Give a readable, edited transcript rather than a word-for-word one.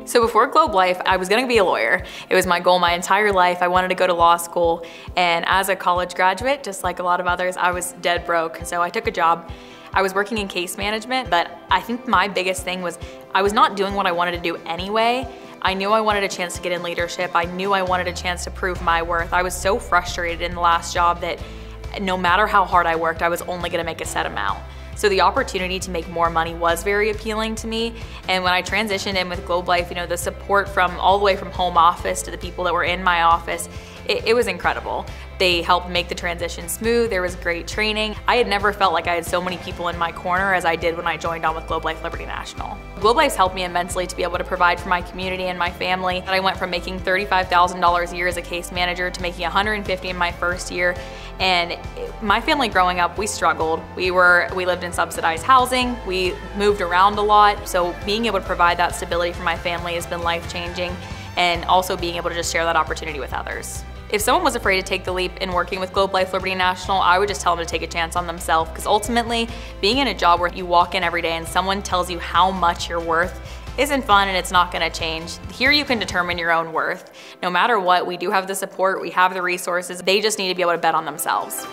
So before Globe Life, I was gonna be a lawyer. It was my goal my entire life. I wanted to go to law school. And as a college graduate, just like a lot of others, I was dead broke. So I took a job. I was working in case management, but I think my biggest thing was I was not doing what I wanted to do anyway. I knew I wanted a chance to get in leadership. I knew I wanted a chance to prove my worth. I was so frustrated in the last job that no matter how hard I worked, I was only gonna make a set amount. So the opportunity to make more money was very appealing to me. And when I transitioned in with Globe Life, the support from all the way from home office to the people that were in my office, it was incredible. They helped make the transition smooth. There was great training. I had never felt like I had so many people in my corner as I did when I joined on with Globe Life Liberty National. Globe Life's helped me immensely to be able to provide for my community and my family. I went from making $35,000 a year as a case manager to making $150,000 in my first year. And my family growing up, we struggled. We lived in subsidized housing. We moved around a lot. So being able to provide that stability for my family has been life-changing, and also being able to just share that opportunity with others. If someone was afraid to take the leap in working with Globe Life Liberty National, I would just tell them to take a chance on themselves, because ultimately, being in a job where you walk in every day and someone tells you how much you're worth isn't fun, and it's not gonna change. Here you can determine your own worth. No matter what, we do have the support, we have the resources. They just need to be able to bet on themselves.